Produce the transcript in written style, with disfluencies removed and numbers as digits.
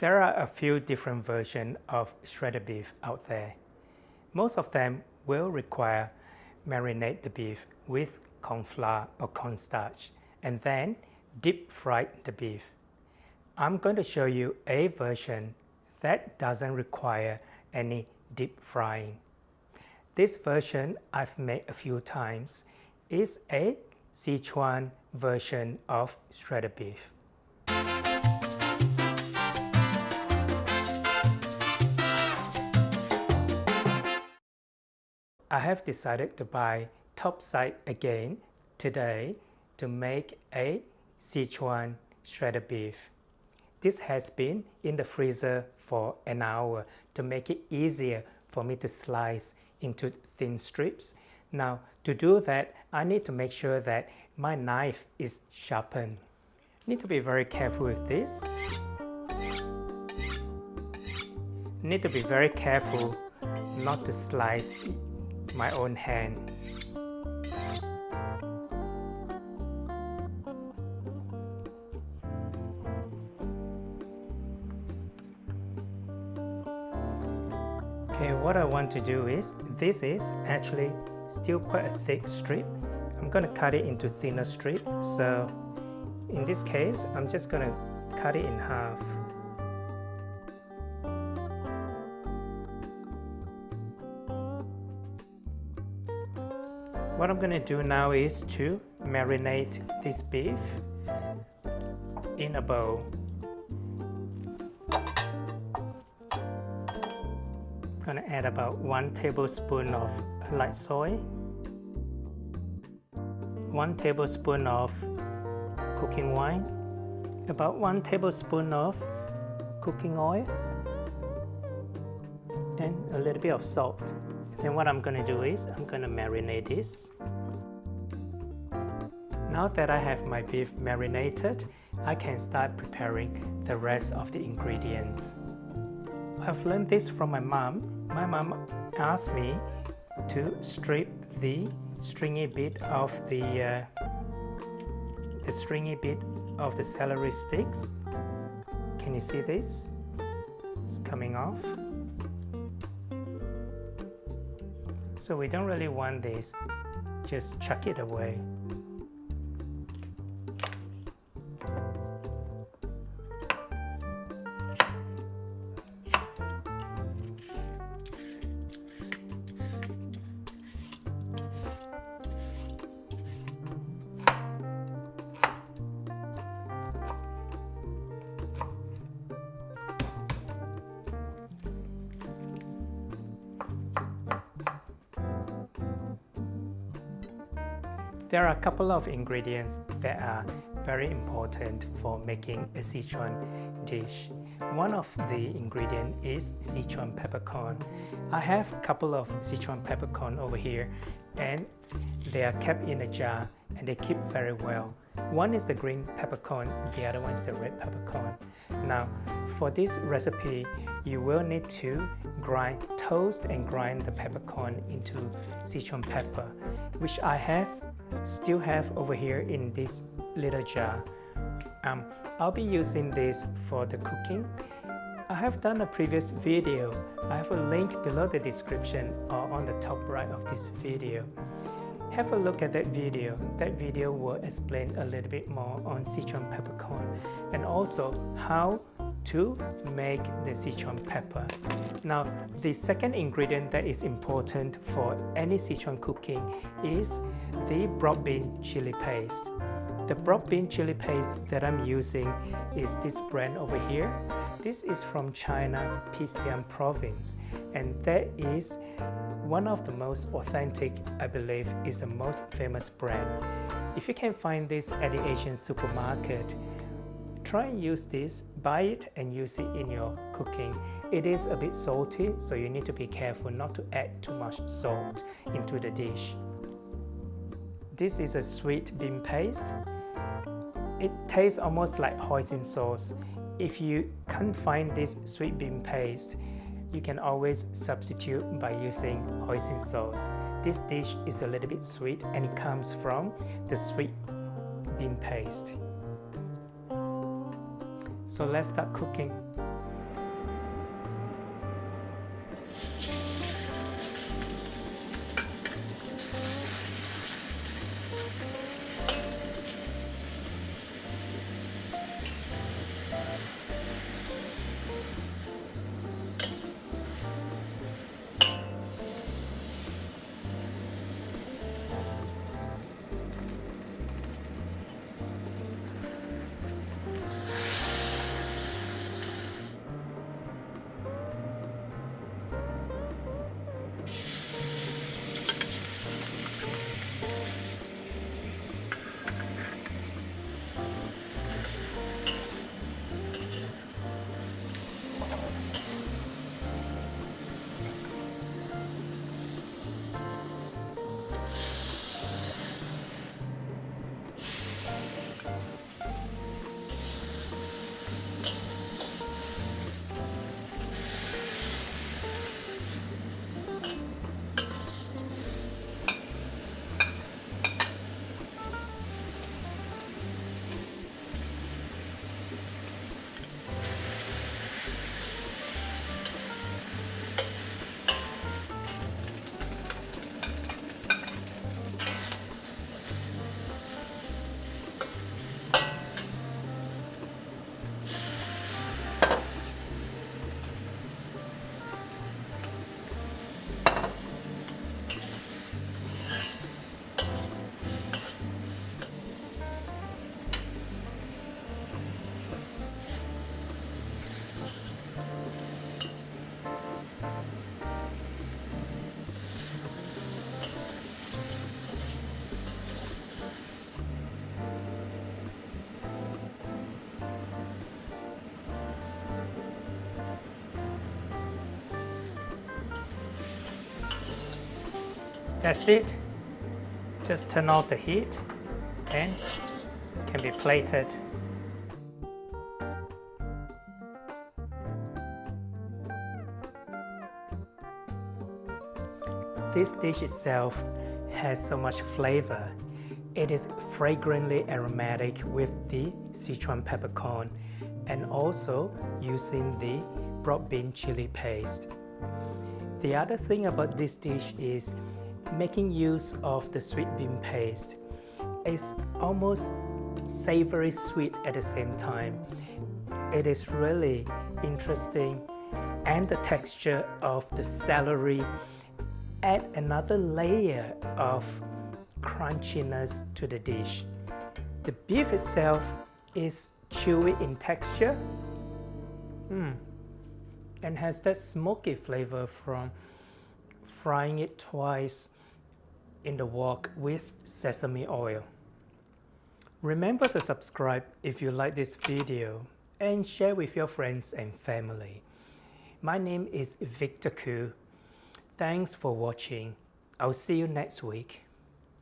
There are a few different versions of shredded beef out there. Most of them will require marinate the beef with corn flour or cornstarch and then deep fry the beef. I'm going to show you a version that doesn't require any deep frying. This version I've made a few times is a Sichuan version of shredded beef. I have decided to buy topside again today to make a Sichuan shredded beef. This has been in the freezer for an hour to make it easier for me to slice into thin strips. Now, to do that, I need to make sure that my knife is sharpened. Need to be very careful with this. Need to be very careful not to slice my own hand. Okay, what I want to do is, this is actually still quite a thick strip. I'm going to cut it into thinner strip. So in this case, I'm just going to cut it in half. What I'm going to do now is to marinate this beef in a bowl. I'm going to add about 1 tablespoon of light soy, 1 tablespoon of cooking wine, about 1 tablespoon of cooking oil, and a little bit of salt. Then what I'm going to do is I'm going to marinate this. Now that I have my beef marinated, I can start preparing the rest of the ingredients. I've learned this from my mom. My mom asked me to strip the stringy bit of the celery sticks. Can you see this? It's coming off. So we don't really want this, just chuck it away. There are a couple of ingredients that are very important for making a Sichuan dish. One of the ingredients is Sichuan peppercorn. I have a couple of Sichuan peppercorn over here, and they are kept in a jar and they keep very well. One is the green peppercorn, the other one is the red peppercorn. Now, for this recipe, you will need to toast and grind the peppercorn into Sichuan pepper, which I still have over here in this little jar. I'll be using this for the cooking. I have done a previous video. I have a link below the description or on the top right of this video. Have a look at that video. That video will explain a little bit more on Sichuan peppercorn and also how to make the Sichuan pepper. Now, the second ingredient that is important for any Sichuan cooking is the broad bean chili paste. The broad bean chili paste that I'm using is this brand over here. This is from China, Sichuan province, and that is one of the most authentic, I believe, is the most famous brand. If you can find this at the Asian supermarket, try and use this, buy it and use it in your cooking. It is a bit salty, so you need to be careful not to add too much salt into the dish. This is a sweet bean paste. It tastes almost like hoisin sauce. If you can't find this sweet bean paste, you can always substitute by using hoisin sauce. This dish is a little bit sweet and it comes from the sweet bean paste. So let's start cooking. That's it. Just turn off the heat and can be plated. This dish itself has so much flavor. It is fragrantly aromatic with the Sichuan peppercorn and also using the broad bean chili paste. The other thing about this dish is making use of the sweet bean paste. It's almost savory sweet at the same time. It is really interesting, and the texture of the celery add another layer of crunchiness to the dish. The beef itself is chewy in texture and has that smoky flavor from frying it twice in the wok with sesame oil. Remember to subscribe if you like this video and share with your friends and family. My name is Victor Koo. Thanks for watching. I'll see you next week.